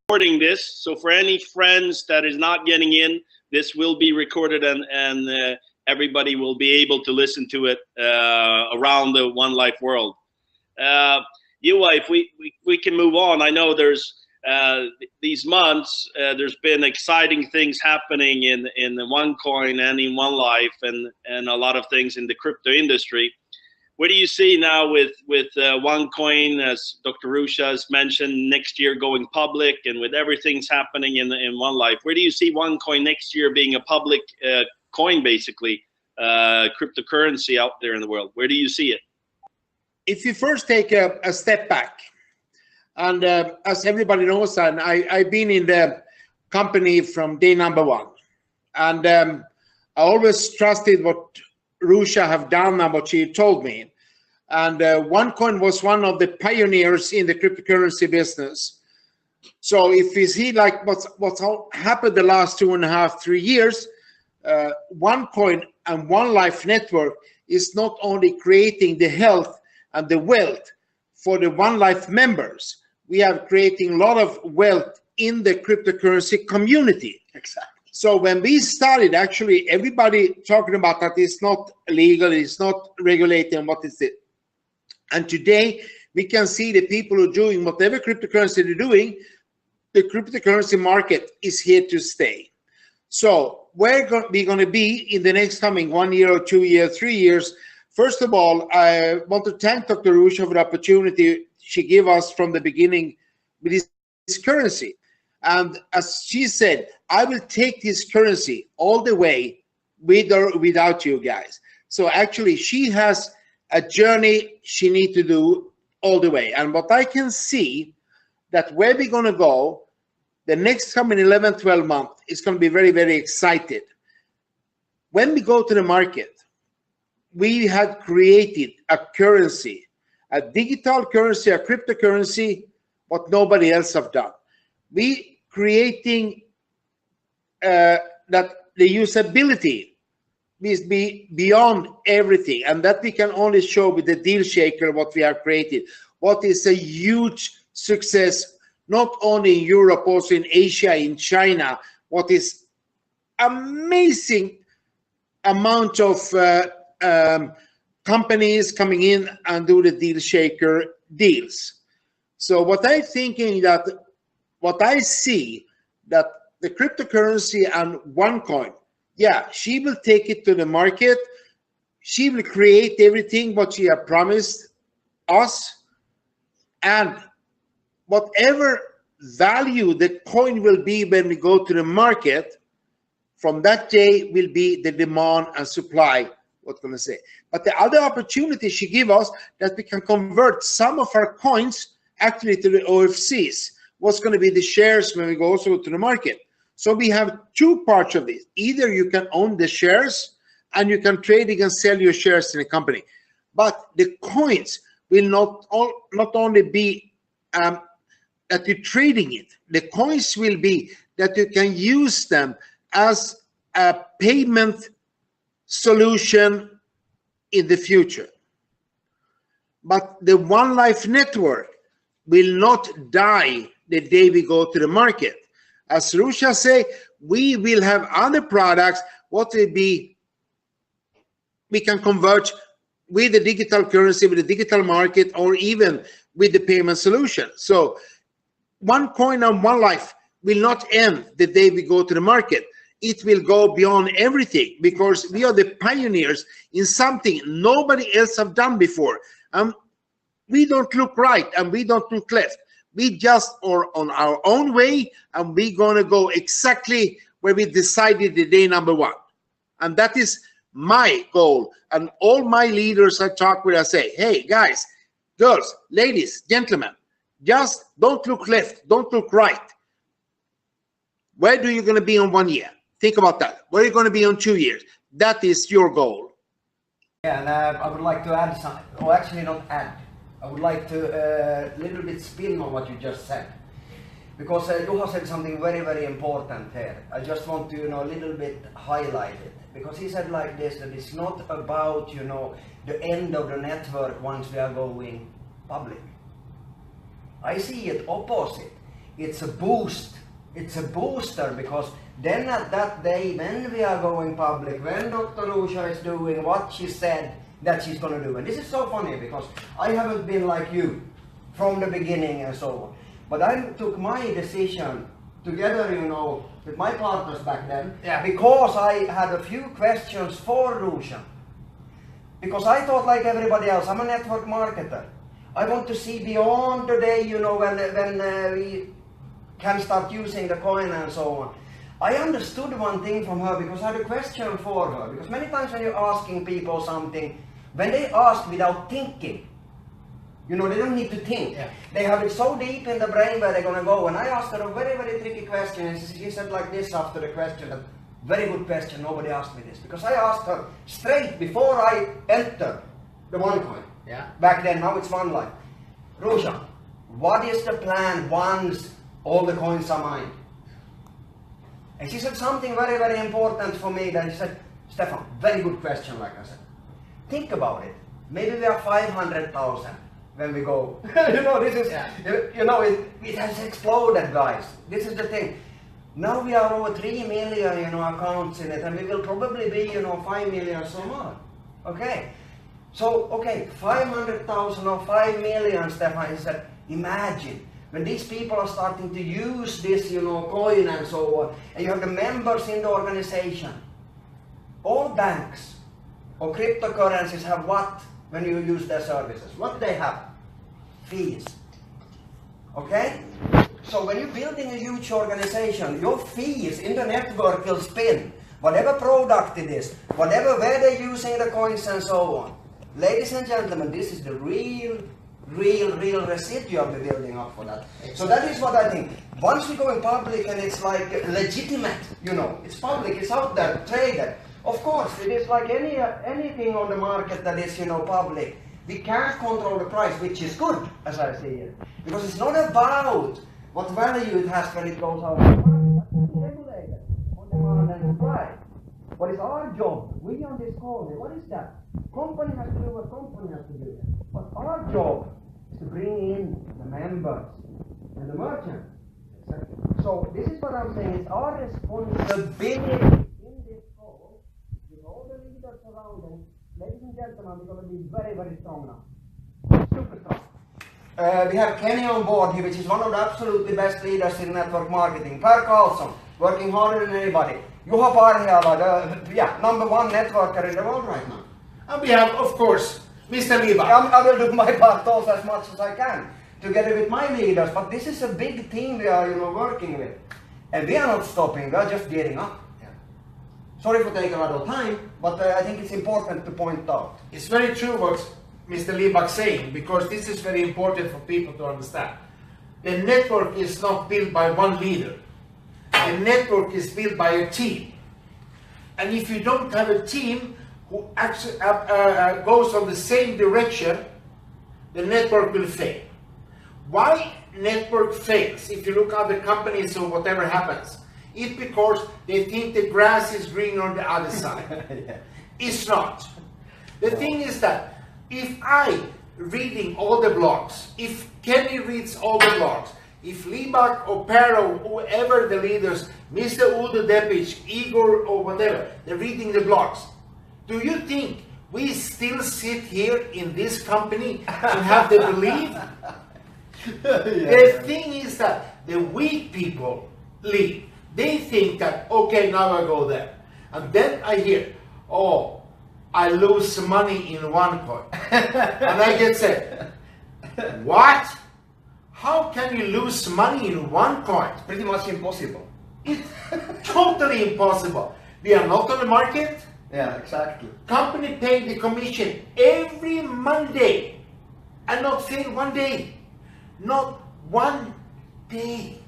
recording this, so for any friends that is not getting in, this will be recorded, and everybody will be able to listen to it around the OneLife world. Juha, if we can move on, I know there's these months there's been exciting things happening in the OneCoin and in OneLife, and a lot of things in the crypto industry. What do you see now with OneCoin, as Dr. Rusha has mentioned, next year going public, and with everything's happening in OneLife? Where do you see OneCoin next year being a public coin, basically, cryptocurrency out there in the world? Where do you see it? If you first take a step back, and as everybody knows, and I've been in the company from day number one, and I always trusted what Rusha have done and what she told me. And OneCoin was one of the pioneers in the cryptocurrency business. So if you see like what's happened the last 2.5, 3 years, OneCoin and OneLife network is not only creating the health and the wealth for the OneLife members, we are creating a lot of wealth in the cryptocurrency community. Exactly. So when we started, actually, everybody talking about that it's not legal, it's not regulated, and what is it? And today, we can see the people who are doing whatever cryptocurrency they're doing, the cryptocurrency market is here to stay. So where we're going to be in the next coming 1 year or 2 years, 3 years, first of all, I want to thank Dr. Rusha for the opportunity she gave us from the beginning with this currency. And as she said, I will take this currency all the way with or without you guys. So actually, she has a journey she needs to do all the way. And what I can see, that where we're going to go, the next coming 11, 12 months is going to be very, very excited. When we go to the market, we had created a currency, a digital currency, a cryptocurrency, what nobody else have done. We creating that the usability is beyond everything, and that we can only show with the deal shaker what we have created. What is a huge success, not only in Europe, also in Asia, in China. What is amazing amount of companies coming in and do the deal shaker deals. So what I'm thinking that, what I see that the cryptocurrency and OneCoin, yeah, she will take it to the market. She will create everything what she has promised us, and whatever value the coin will be when we go to the market, from that day will be the demand and supply, what can I say. But the other opportunity she give us, that we can convert some of our coins actually to the OFCs. What's going to be the shares when we go also to the market. So we have two parts of this. Either you can own the shares and you can trade, you can sell your shares in a company. But the coins will not only be that you're trading it. The coins will be that you can use them as a payment solution in the future. But the OneLife network will not die the day we go to the market. As Rusha say, we will have other products, what will be, we can convert with the digital currency, with the digital market, or even with the payment solution. So OneCoin and OneLife will not end the day we go to the market. It will go beyond everything, because we are the pioneers in something nobody else have done before. We don't look right and we don't look left. We just are on our own way, and we're going to go exactly where we decided the day number one. And that is my goal. And all my leaders I talk with, I say, hey, guys, girls, ladies, gentlemen, just don't look left, don't look right. Where do you going to be in 1 year? Think about that. Where are you going to be in 2 years? That is your goal. Yeah, and I would like to add something, or actually not add. I would like to little bit spin on what you just said, because Juha said something very, very important here. I just want to, a little bit highlight it, because he said like this, that it's not about, the end of the network once we are going public. I see it opposite. it's a boost. It's a booster, because then at that day, when we are going public, when Dr. Ruja is doing what she said that she's going to do. And this is so funny, because I haven't been like you from the beginning and so on. But I took my decision together, you know, with my partners back then, because I had a few questions for Ruja. Because I thought, like everybody else, I'm a network marketer. I want to see beyond the day, you know, when we can start using the coin and so on. I understood one thing from her, because I had a question for her. Because many times when you're asking people something, when they ask without thinking, you know, they don't need to think. Yeah. They have it so deep in the brain where they're going to go. And I asked her a very, very tricky question, and she said like this after the question, that very good question, nobody asked me this. Because I asked her straight before I entered the OneCoin. Yeah. Back then, now it's OneLife. Ruja, what is the plan once all the coins are mined? And she said something very, very important for me. Then she said, Stefan, very good question, like I said. Think about it. Maybe we are 500,000 when we go. You know, this is, you know, it has exploded, guys. This is the thing. Now we are over 3 million, you know, accounts in it, and we will probably be, you know, 5 million so more. Okay. So, okay, 500,000 or 5 million, Stefan, he said, imagine when these people are starting to use this, you know, coin and so on, and you have the members in the organization. All banks or cryptocurrencies have what when you use their services? What do they have? Fees. Okay? So when you're building a huge organization, your fees in the network will spin. Whatever product it is, whatever where they're using the coins and so on. Ladies and gentlemen, this is the real residue we're building up for that. So that is what I think. Once we go in public and it's like legitimate, you know, it's public, it's out there, traded. Of course, it is like anything on the market that is, you know, public. We can't control the price, which is good, as I see it. Because it's not about what value it has when it goes out. It's regulated on demand and supply. What is our job? We on this call, what is that? Company has to do what company has to do. But our job is to bring in the members and the merchants. So this is what I'm saying, it's our responsibility in this call, with all the leaders around them. Ladies and gentlemen, we're going to be very, very strong now. Super strong. We have Kenny on board here, which is one of the absolutely best leaders in network marketing. Per Carlson, working harder than anybody. Juha Parhiala, the #1 networker in the world right now. And we have, of course, Mr. Libak. I will do my part also as much as I can, together with my leaders. But this is a big team we are, you know, working with. And we are not stopping, we are just getting up. Sorry for taking a lot of time, but I think it's important to point out. It's very true what Mr. Libak saying, because this is very important for people to understand. The network is not built by one leader. The network is built by a team. And if you don't have a team who actually goes on the same direction, the network will fail. Why network fails? If you look at the companies or whatever happens, it's because they think the grass is green on the other side. It's not. The thing is that if I reading all the blogs, if Kenny reads all the blogs, if Libak or Pero, whoever the leaders, Mr. Udo Depic, Igor or whatever, they're reading the blogs, do you think we still sit here in this company and have the belief? The thing is that the weak people leave. They think that, okay, now I go there. And then I hear, oh, I lose money in OneCoin. And I get said, what? How can you lose money in OneCoin? It's pretty much impossible. It's totally impossible. We are not on the market. Yeah, exactly. Company paying the commission every Monday and not fail one day. Not one day.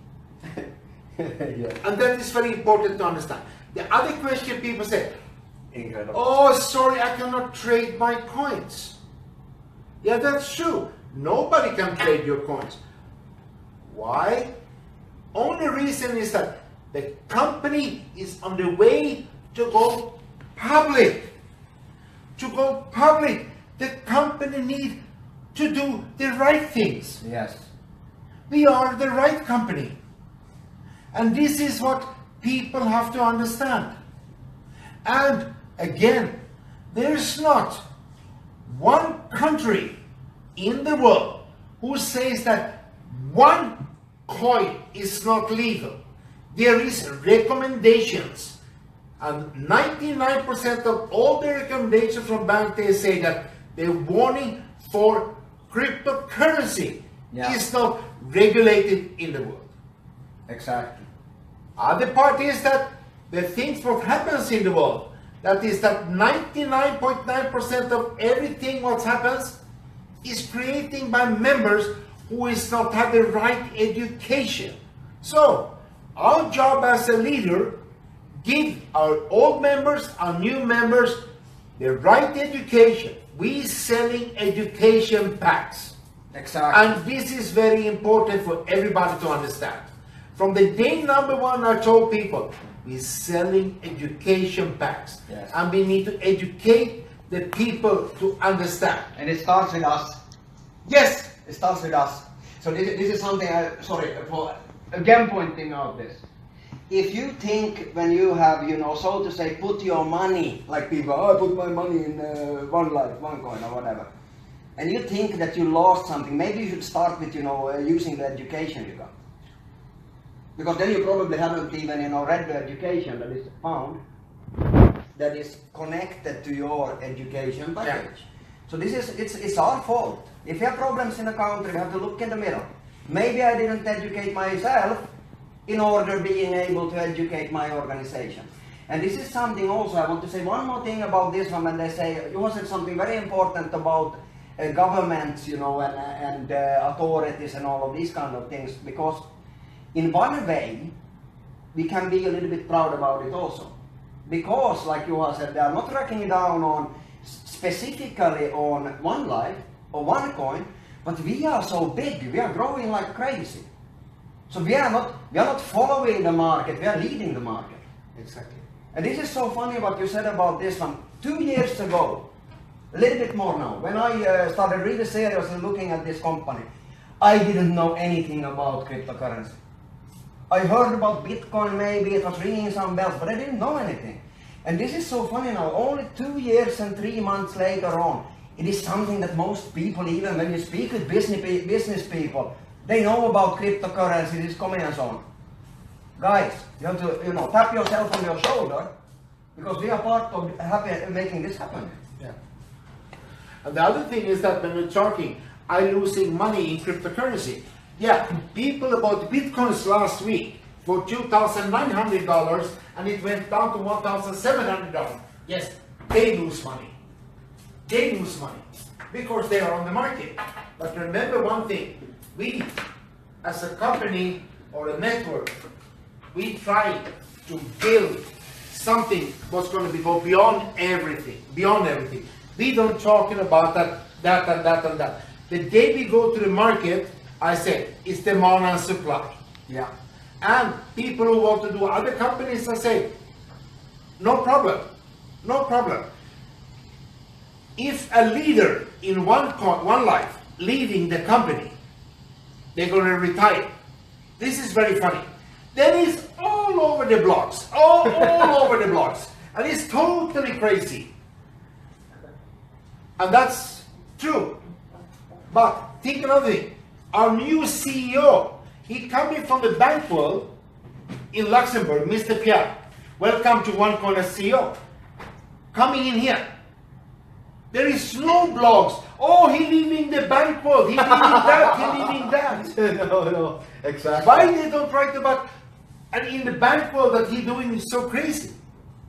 And that is very important to understand. The other question people say, Incredible. oh, sorry, I cannot trade my coins. Yeah, that's true. Nobody can trade your coins. Why? Only reason is that the company is on the way to go public. To go public, the company needs to do the right things. Yes. we are the right company. And this is what people have to understand. And again, there's not one country in the world who says that one coin is not legal. There is recommendations, and 99% of all the recommendations from bank, they say that the warning for cryptocurrency is not regulated in the world. Exactly. Other part is that the things what happens in the world, that is that 99.9% of everything what happens is created by members who is not have the right education. So our job as a leader, give our old members, our new members, the right education. We selling education packs. Exactly. And this is very important for everybody to understand. From the day number one, I told people, we're selling education packs. Yes. And we need to educate the people to understand. And it starts with us. Yes. It starts with us. So this is something sorry for again pointing out this. If you think when you have, you know, so to say, put your money, like people, oh, I put my money in OneLife, OneCoin or whatever, and you think that you lost something, maybe you should start with, you know, using the education you got. Because then you probably haven't even, you know, read the education that is found, that is connected to your education package. Yeah. So this is, it's our fault. If you have problems in the country, we have to look in the mirror. Maybe I didn't educate myself in order being able to educate my organization. And this is something also, I want to say one more thing about this one, when they say, you said something very important about governments, you know, and authorities and all of these kind of things, because in one way, we can be a little bit proud about it also. Because, like Juha said, they are not tracking down on specifically on OneLife or OneCoin, but we are so big, we are growing like crazy. So we are not following the market, we are leading the market. Exactly. And this is so funny what you said about this one. 2 years ago, a little bit more now, when I started really seriously looking at this company, I didn't know anything about cryptocurrency. I heard about Bitcoin, maybe it was ringing some bells, but I didn't know anything. And this is so funny now, only 2 years and 3 months later on, it is something that most people, even when you speak with business people, they know about cryptocurrency, this coming and so on. Guys, you have to, you know, tap yourself on your shoulder, because we are part of making this happen. Yeah. And the other thing is that when we're talking, I'm losing money in cryptocurrency. Yeah, people about Bitcoins last week for $2,900 and it went down to $1,700. Yes, they lose money. They lose money because they are on the market. But remember one thing, we as a company or a network, we try to build something what's going to be go beyond everything, beyond everything. We don't talking about that and that. The day we go to the market, I say, it's demand and supply. Yeah. And people who want to do other companies, I say, no problem, no problem. If a leader in OneLife leaving the company, they're going to retire. This is very funny. Then it's all over the blogs, all over the blogs, and it's totally crazy. And that's true. But think another thing. Our new CEO, he coming from the bank world in Luxembourg, Mr. Pierre. Welcome to OneCoin as CEO. Coming in here. There is no blogs. Oh, he leaving the bank world. He leaving that. He leaving that. No, exactly. Why they don't write about? And in the bank world that he doing is so crazy.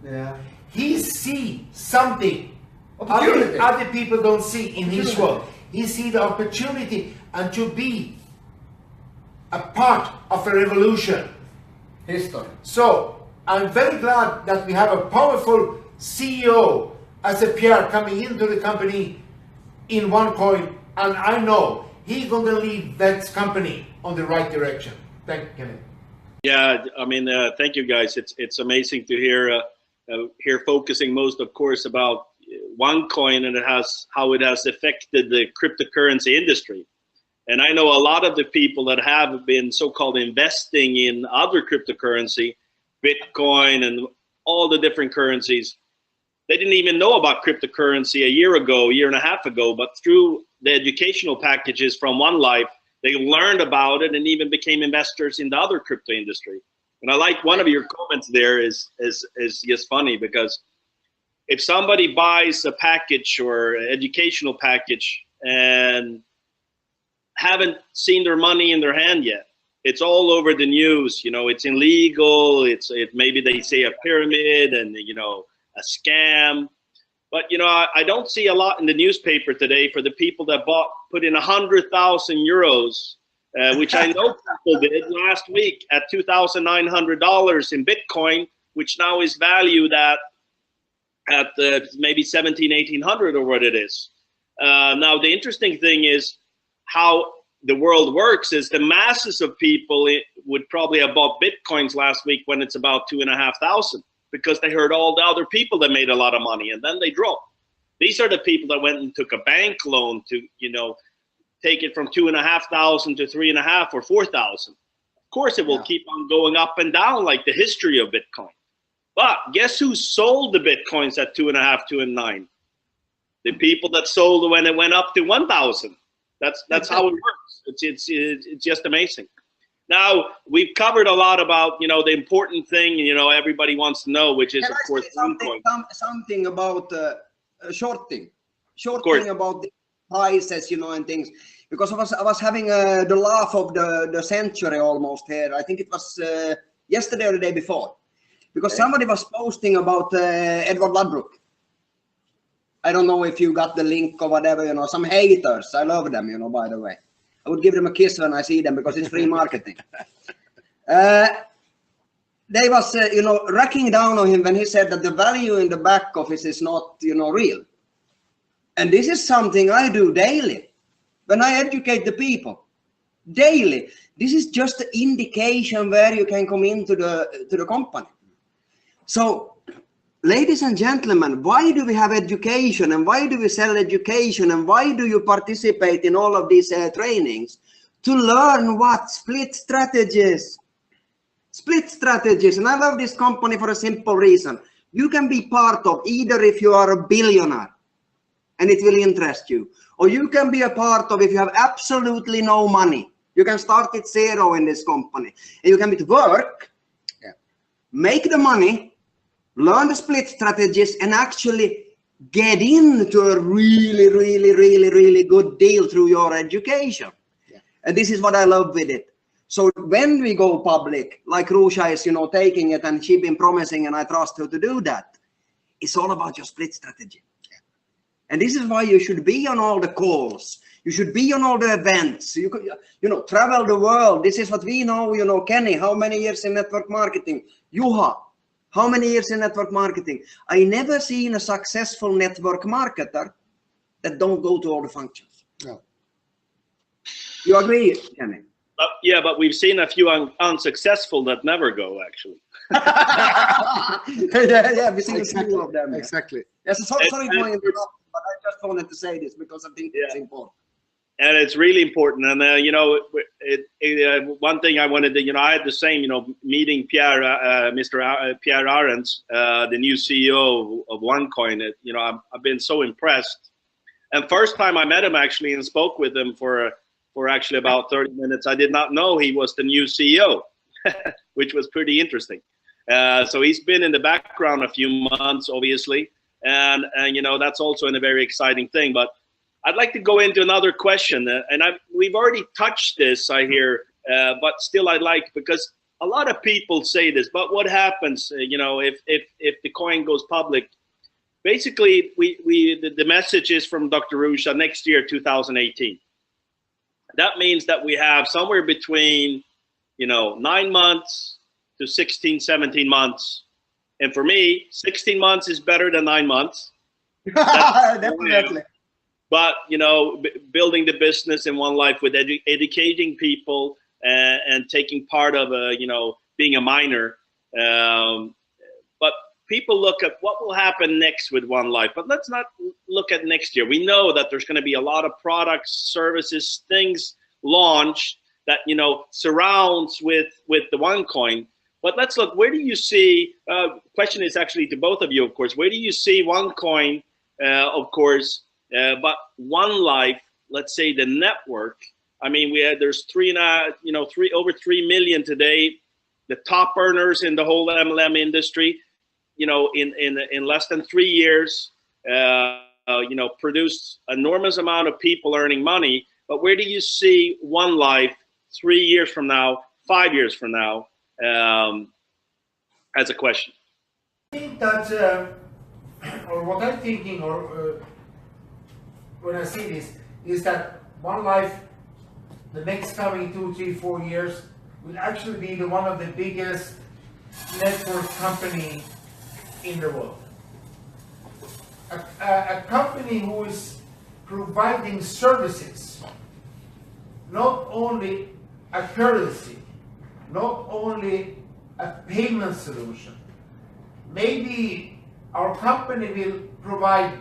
Yeah. He see something Opportunity. other people don't see in his world. He see the opportunity and to be a part of a revolution. History. So I'm very glad that we have a powerful CEO as a Pierre coming into the company in OneCoin, and I know he's going to lead that company on the right direction. Thank you, Kenneth. Yeah, I mean, thank you guys. It's amazing to hear focusing most, of course, about OneCoin and how it has affected the cryptocurrency industry. And I know a lot of the people that have been so-called investing in other cryptocurrency, Bitcoin and all the different currencies, they didn't even know about cryptocurrency a year and a half ago, but through the educational packages from OneLife, they learned about it and even became investors in the other crypto industry. And I like one of your comments there is just funny, because if somebody buys a package or educational package and haven't seen their money in their hand yet, it's all over the news, you know, it's illegal, maybe they say a pyramid and, you know, a scam. But, you know, I don't see a lot in the newspaper today for the people that put in 100,000 euros, which I know people did last week at $2,900 in Bitcoin, which now is valued at maybe 1,800 or what it is. Now, the interesting thing is how the world works is the masses of people would probably have bought Bitcoins last week when it's about 2,500, because they heard all the other people that made a lot of money and then they dropped. These are the people that went and took a bank loan to, you know, take it from 2,500 to 3,500 or 4,000. Of course, it will keep on going up and down like the history of Bitcoin. But guess who sold the Bitcoins at 2,500, 2,900? The people that sold when it went up to 1,000. That's how it works. It's just amazing. Now, we've covered a lot about, you know, the important thing, you know, everybody wants to know, which is, of course, something about shorting about the prices, you know, and things. Because I was having the laugh of the century almost here. I think it was yesterday or the day before. Because somebody was posting about Edward Ladbrokes. I don't know if you got the link or whatever, you know, some haters. I love them, you know, by the way. I would give them a kiss when I see them because it's free marketing. They was, you know, racking down on him when he said that the value in the back office is not, you know, real. And this is something I do daily when I educate the people. Daily. This is just the indication where you can come into the company. So, ladies and gentlemen, why do we have education and why do we sell education and why do you participate in all of these trainings? To learn what? Split strategies. Split strategies. And I love this company for a simple reason. You can be part of either if you are a billionaire and it will interest you, or you can be a part of if you have absolutely no money. You can start at zero in this company and you can be to work, make the money, learn the split strategies and actually get into a really, really, really, really good deal through your education. And this is what I love with it. So when we go public, like Rusha is, you know, taking it and she's been promising and I trust her to do that, it's all about your split strategy. And this is why you should be on all the calls. You should be on all the events. You could, you know, travel the world. This is what we know, you know, Kenny, how many years in network marketing? Juha, how many years in network marketing? I never seen a successful network marketer that don't go to all the functions. No. You agree, Kenny? Yeah, but we've seen a few unsuccessful that never go, actually. yeah, we've seen a few of them. Exactly. Yes, sorry for interrupting, but I just wanted to say this because I think it's important. And it's really important. And, you know, one thing I wanted to, you know, I had the same, you know, meeting Mr. Pierre Arends, the new CEO of OneCoin. You know, I've been so impressed. And first time I met him actually and spoke with him for actually about 30 minutes, I did not know he was the new CEO, which was pretty interesting. So he's been in the background a few months, obviously. And you know, that's also a very exciting thing. But I'd like to go into another question, and we've already touched this, I hear, but still I'd like, because a lot of people say this, but what happens, you know, if the coin goes public? Basically, the message is from Dr. Rusha next year, 2018. That means that we have somewhere between, you know, 9 months to 16, 17 months. And for me, 16 months is better than 9 months. Definitely. But, you know, building the business in OneLife with educating people and taking part of, you know, being a miner. But people look at what will happen next with OneLife. But let's not look at next year. We know that there's going to be a lot of products, services, things launched that, you know, surrounds with the OneCoin. But let's look, where do you see, question is actually to both of you, of course, where do you see OneCoin, of course, but OneLife, let's say the network? I mean, there's over 3 million today, the top earners in the whole MLM industry, you know, in less than 3 years, you know, produced enormous amount of people earning money. But where do you see OneLife 3 years from now, 5 years from now, as a question? I think that, or what I'm thinking, or when I see this, is that OneLife, the next coming 2, 3, 4 years, will actually be one of the biggest network company in the world. A company who is providing services, not only a currency, not only a payment solution. Maybe our company will provide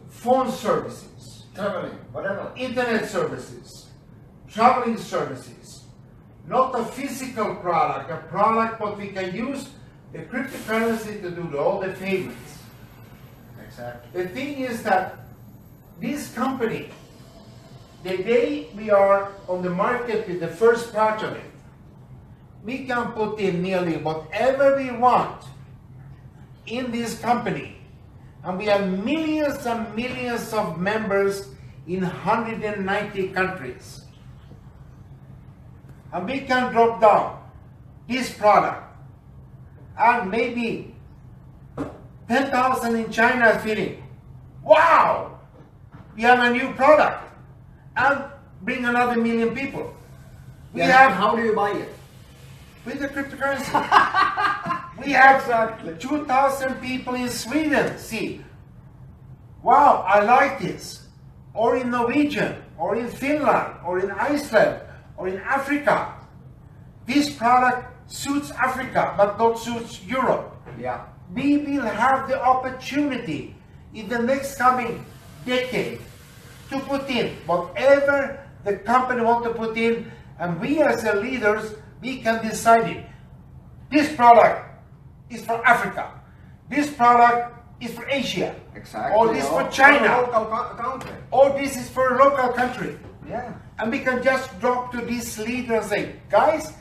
phone services, Traveling, whatever. internet services, traveling services, not a physical product, a product but we can use the cryptocurrency to do all the payments. Exactly. The thing is that this company, the day we are on the market with the first part of it, we can put in nearly whatever we want in this company. And we have millions and millions of members in 190 countries. And we can drop down this product, and maybe 10,000 in China is feeling, wow, we have a new product, and bring another million people. We have, how do you buy it? with the cryptocurrency. We have 2,000 people in Sweden. See, wow, I like this. Or in Norwegian, or in Finland, or in Iceland, or in Africa. This product suits Africa, but not suits Europe. Yeah. We will have the opportunity in the next coming decade to put in whatever the company wants to put in, and we as the leaders, we can decide it. This product is for Africa. This product is for Asia. Exactly. Or this for China. For a local country. Or this is for a local country. Yeah. And we can just drop to this leader and say, guys,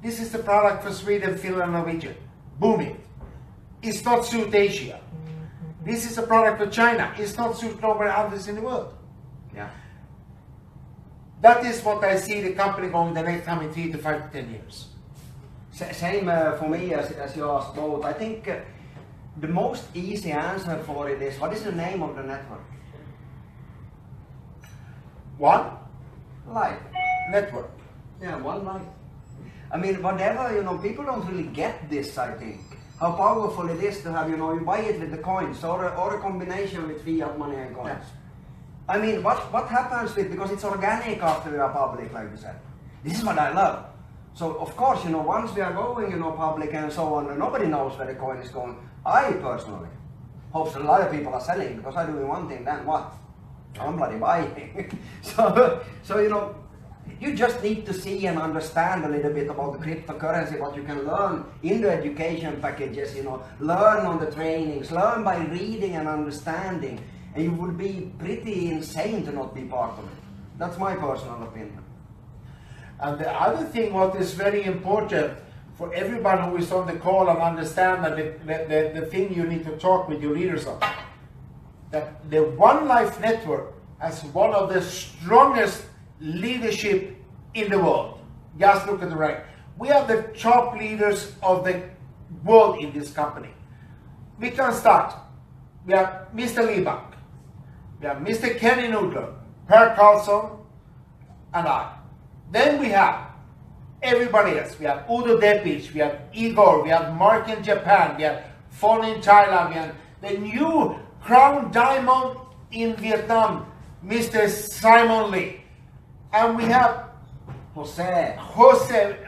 this is the product for Sweden, Finland, Norwegian. Boom it. It's not suit Asia. This is a product for China. It's not suit nowhere others in the world. Yeah. That is what I see the company going the next coming 3 to 5 to 10 years. Same for me as you asked both. I think the most easy answer for it is, what is the name of the network? OneLife network. Yeah, OneLife. I mean, whatever, you know, people don't really get this, I think. How powerful it is to have, you know, you buy it with the coins or a combination with fiat money and coins. Yeah. I mean, what happens with, because it's organic after we are public, like you said. This is what I love. So, of course, you know, once we are going, you know, public and so on, nobody knows where the coin is going. I personally hope that a lot of people are selling, because I'm doing one thing, then what? I'm bloody buying. so, you know, you just need to see and understand a little bit about the cryptocurrency, what you can learn in the education packages, you know, learn on the trainings, learn by reading and understanding, and you would be pretty insane to not be part of it. That's my personal opinion. And the other thing, what is very important for everyone who is on the call and understand that the thing you need to talk with your leaders on, that the OneLife network has one of the strongest leadership in the world. Just look at the rank. We are the top leaders of the world in this company. We can start. We have Mr. Liebach. We have Mr. Kenny Noodler, Per Carlson, and I. Then we have everybody else. We have Udo Depic, we have Igor, we have Mark in Japan, we have Fon in Thailand, we have the new Crown Diamond in Vietnam, Mr. Simon Lee. And we have Jose.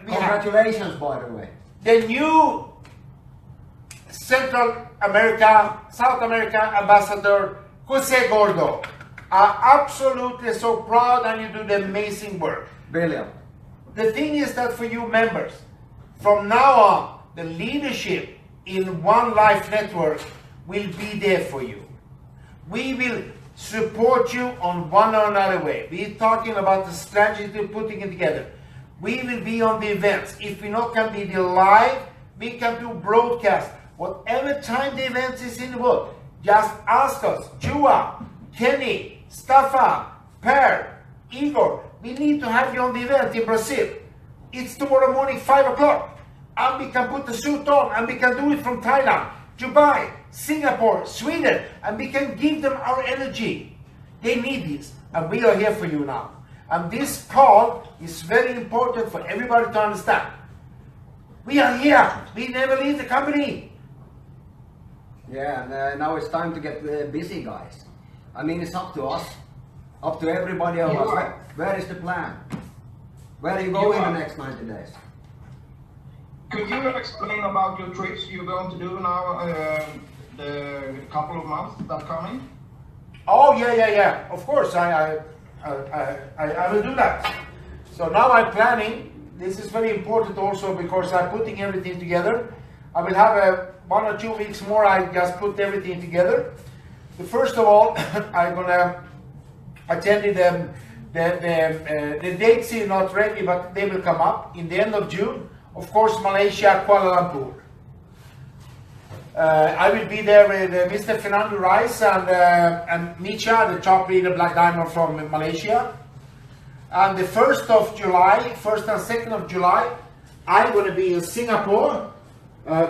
Congratulations, by the way. The new Central America, South America ambassador, Jose Gordo. are absolutely so proud, and you do the amazing work. Brilliant. The thing is that for you members, from now on, the leadership in OneLife Network will be there for you. We will support you on one or another way. We're talking about the strategy to putting it together. We will be on the events. If we not can be the live, we can do broadcast. Whatever time the event is in the world, just ask us. Juha, Kenny, Staffan, Per, Igor, we need to have you on the event in Brazil. It's tomorrow morning, 5 o'clock. And we can put the suit on, and we can do it from Thailand, Dubai, Singapore, Sweden, and we can give them our energy. They need this, and we are here for you now. And this call is very important for everybody to understand. We are here. We never leave the company. Yeah, and now it's time to get busy, guys. I mean, it's up to us, up to everybody of us. Where is the plan? Where are you going in the next 90 days? Could you explain about your trips you're going to do now, the couple of months that coming? Oh yeah. Of course, I will do that. So now I'm planning. This is very important also because I'm putting everything together. I will have 1 or 2 weeks more. I just put everything together. First of all, I'm gonna attend the dates are not ready, but they will come up in the end of June. Of course, Malaysia, Kuala Lumpur. I will be there with Mr. Fernando Rice and Micha, the top leader Black Diamond from Malaysia. And the 1st of July, 1st and 2nd of July, I'm going to be in Singapore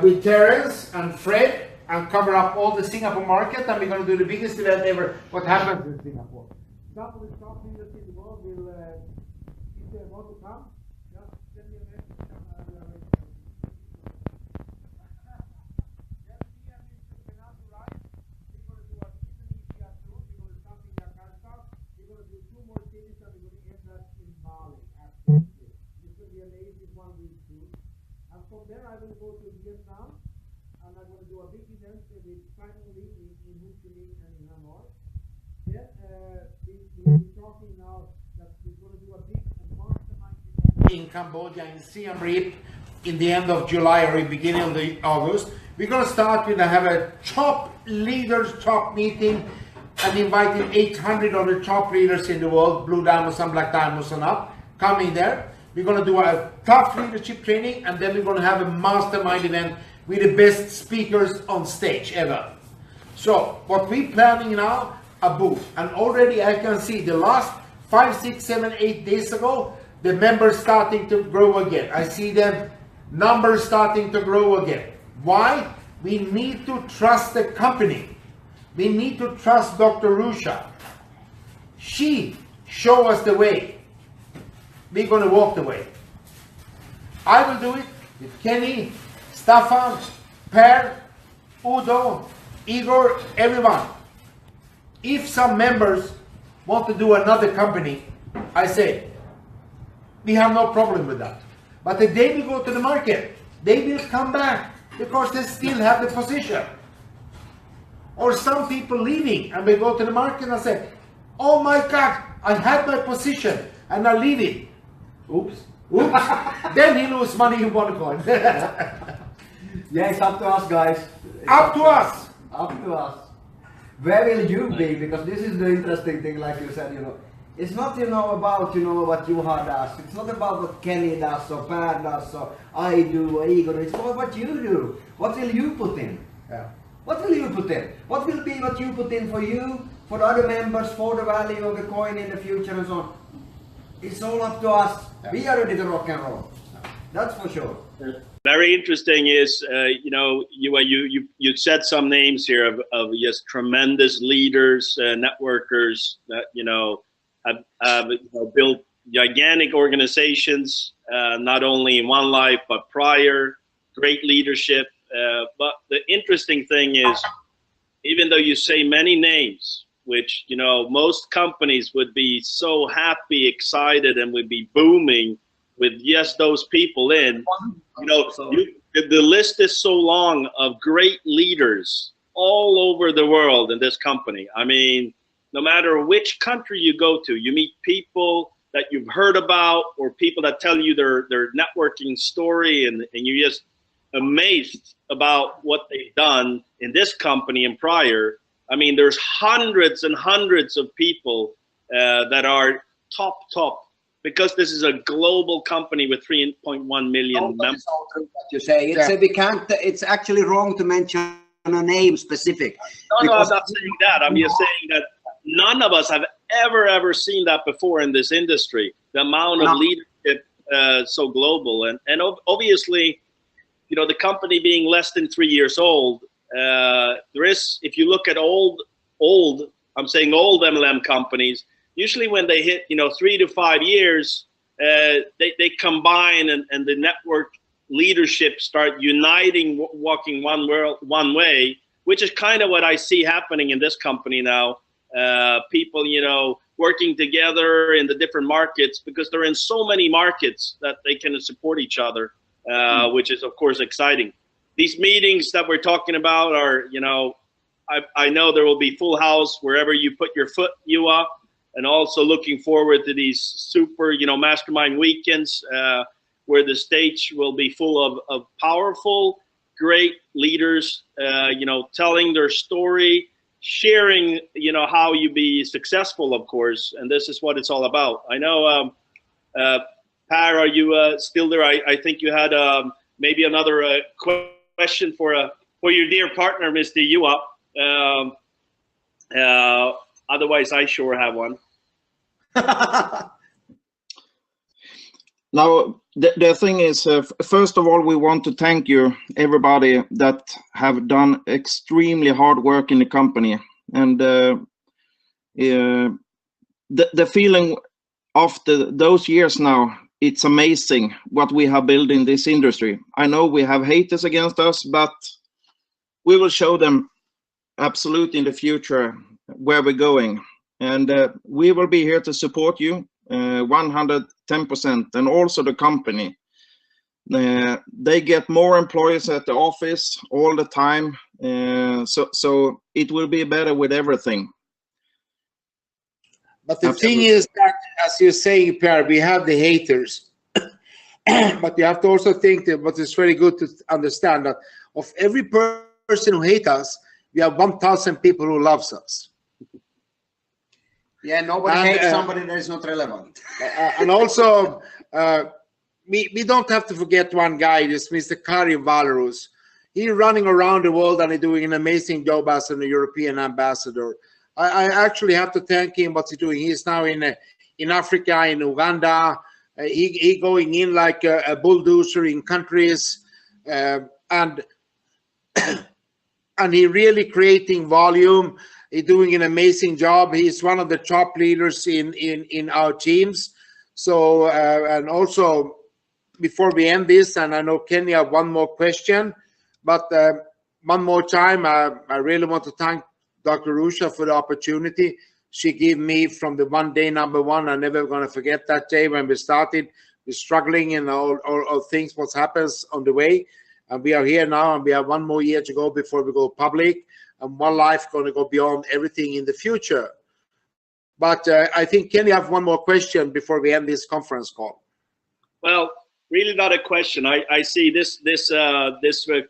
with Terence and Fred and cover up all the Singapore market. And we're going to do the biggest event ever. What happens in Singapore? Some of the top leaders in the world will, if they want to come, just send me a message. From there, I will go to Vietnam, and I'm going to do a big event with finally in Ho Chi Minh and in Hanoi. Then we'll be talking now that we're going to do a big mastermind event in Cambodia in Siem Reap in the end of July or in beginning of August. We're going to start with have a top leaders top meeting and inviting 800 of the top leaders in the world, blue diamonds and black diamonds and up, coming there. We're going to do a tough leadership training, and then we're going to have a mastermind event with the best speakers on stage ever. So what we're planning now, a booth, and already I can see the last 5, 6, 7, 8 days ago, the members starting to grow again. I see them numbers starting to grow again. Why? We need to trust the company. We need to trust Dr. Rusha. She show us the way. We're going to walk the way. I will do it with Kenny, Staffan, Per, Udo, Igor, everyone. If some members want to do another company, I say, we have no problem with that. But the day we go to the market, they will come back because they still have the position. Or some people leaving and we go to the market and say, oh my God, I had my position and I leave it. Oops. Then he lose money in one coin. Yeah, it's up to us, guys. Up to us. Up to us. Where will you be? Because this is the interesting thing, like you said, it's not, about, what Juha does. It's not about what Kenny does, or Per does, or I do, or Igor. It's about what you do. What will you put in? Yeah. What will you put in? What will be what you put in for you, for the other members, for the value of the coin in the future and so on? It's all up to us. Yeah. We are ready to rock and roll. That's for sure. Very interesting is, you said some names here of just tremendous leaders, networkers that, have built gigantic organizations, not only in OneLife, but prior, great leadership. But the interesting thing is, even though you say many names, which, most companies would be so happy, excited, and would be booming with just those people in, the list is so long of great leaders all over the world in this company. I mean, no matter which country you go to, you meet people that you've heard about, or people that tell you their networking story, and you're just amazed about what they've done in this company and prior. I mean, there's hundreds and hundreds of people that are top, because this is a global company with 3.1 million members. What you say, it's we can't. It's actually wrong to mention a name specific. No, I'm not saying that. I'm just saying that none of us have ever seen that before in this industry. The amount of leadership so global, and obviously, you know, the company being less than 3 years old, there is, if you look at old I'm saying old MLM companies, usually when they hit, you know, 3 to 5 years, they combine, and the network leadership start uniting, walking one way, which is kind of what I see happening in this company now. People, you know, working together in the different markets, because they're in so many markets that they can support each other, which is of course exciting. These meetings that we're talking about are, you know, I know there will be full house wherever you put your foot, Juha, and also looking forward to these super, you know, mastermind weekends where the stage will be full of powerful, great leaders, you know, telling their story, sharing, you know, how you be successful, of course, and this is what it's all about. I know, Per, are you still there? I think you had maybe another question for your dear partner, Mr. Juha. Otherwise, I sure have one. Now, the thing is, first of all, we want to thank you, everybody that have done extremely hard work in the company. And the feeling after those years now, it's amazing what we have built in this industry. I know we have haters against us, but we will show them absolutely in the future where we're going. And we will be here to support you 110%, and also the company. They get more employees at the office all the time, so it will be better with everything. But the thing is that, as you say, Per, we have the haters, but you have to also think that what is very good to understand, that of every person who hates us, we have 1,000 people who loves us. Yeah, nobody hates somebody that is not relevant. And also, we don't have to forget one guy, this Mr. Kari Valerus. He's running around the world and he's doing an amazing job as a European ambassador. I actually have to thank him what he's doing. He's now in Africa, in Uganda. He going in like a bulldozer in countries, and he really creating volume. He's doing an amazing job. He's one of the top leaders in our teams. So, and also, before we end this, and I know Kenny have one more question, but one more time, I really want to thank Dr. Rusha for the opportunity she gave me from the one day number one. I'm never going to forget that day when we started. We're struggling and all things, what happens on the way. And we are here now, and we have one more year to go before we go public. And OneLife going to go beyond everything in the future. But I think Kenny have one more question before we end this conference call. Well, really not a question. I see this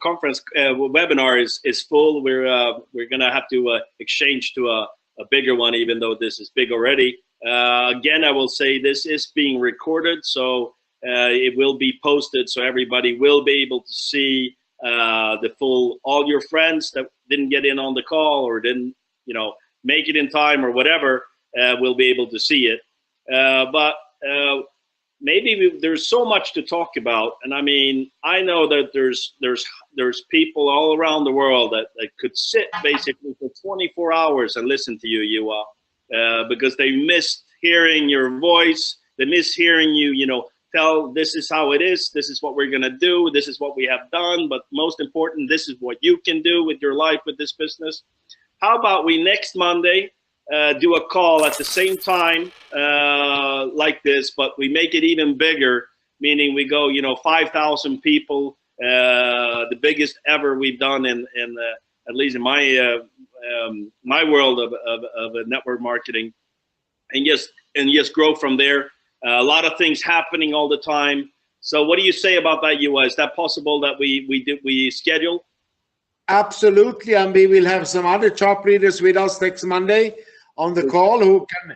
conference webinar is full. We're gonna have to exchange to a bigger one, even though this is big already. Again, I will say this is being recorded, so it will be posted, so everybody will be able to see the full. All your friends that didn't get in on the call or didn't, you know, make it in time or whatever, will be able to see it. But maybe there's so much to talk about, and I mean, I know that there's people all around the world that could sit basically for 24 hours and listen to you, Juha, because they missed hearing your voice. They miss hearing you, you know, tell this is how it is, this is what we're gonna do, this is what we have done, but most important, this is what you can do with your life, with this business. How about we next Monday do a call at the same time like this, but we make it even bigger, meaning we go, you know, 5,000 people, the biggest ever we've done in at least in my world of network marketing, and just grow from there. A lot of things happening all the time. So what do you say about that, Juha? Is that possible that we schedule? Absolutely, and we will have some other top leaders with us next Monday on the call who can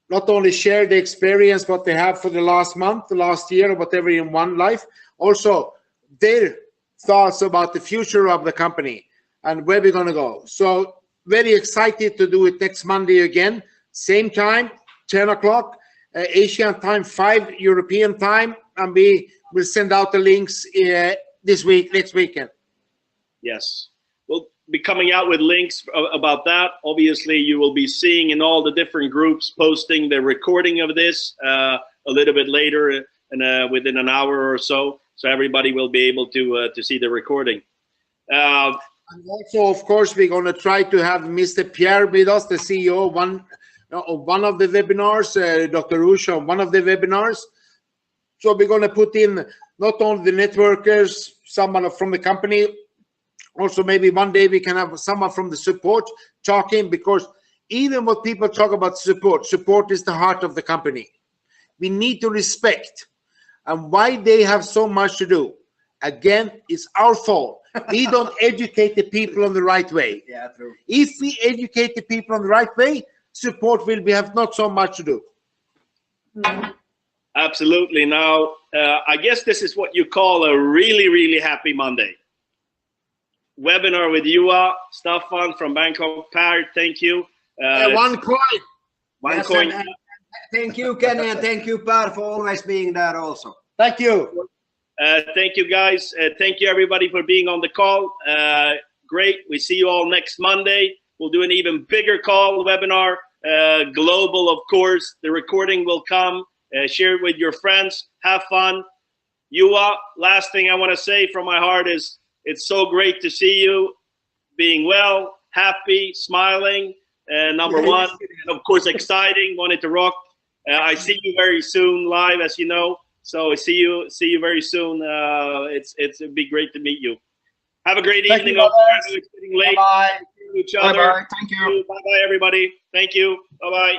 not only share the experience what they have for the last month, the last year, or whatever in OneLife, also their thoughts about the future of the company and where we're going to go. So very excited to do it next Monday again, same time, 10 o'clock. Asian time, 5 European time, and we will send out the links next weekend. Yes, we'll be coming out with links about that. Obviously, you will be seeing in all the different groups posting the recording of this a little bit later, and within an hour or so everybody will be able to see the recording. And also, of course, we're going to try to have Mr. Pierre with us, the CEO of one of the webinars, Dr. Rusha on one of the webinars. So we're going to put in not only the networkers, someone from the company, also maybe one day we can have someone from the support talking, because even what people talk about support is the heart of the company. We need to respect, and why they have so much to do. Again, it's our fault. We don't educate the people on the right way. Yeah, true. If we educate the people on the right way, support will have not so much to do. Absolutely. Now, I guess this is what you call a really, really happy Monday. Webinar with Juha, Staffan from Bangkok. Per, thank you. One coin. One Yes, coin. and thank you, Kenny, and thank you, Per, for always being there also. Thank you. Thank you, guys. Thank you, everybody, for being on the call. Great. We see you all next Monday. We'll do an even bigger call, webinar, global, of course. The recording will come. Share it with your friends. Have fun. Juha, last thing I want to say from my heart is it's so great to see you being well, happy, smiling, number one. And of course, exciting, wanted to rock. I see you very soon live, as you know. So see you very soon. It'd be great to meet you. Have a great evening. It's getting late. Bye. Each other. Bye-bye. Thank you. Bye-bye, everybody. Thank you. Bye-bye.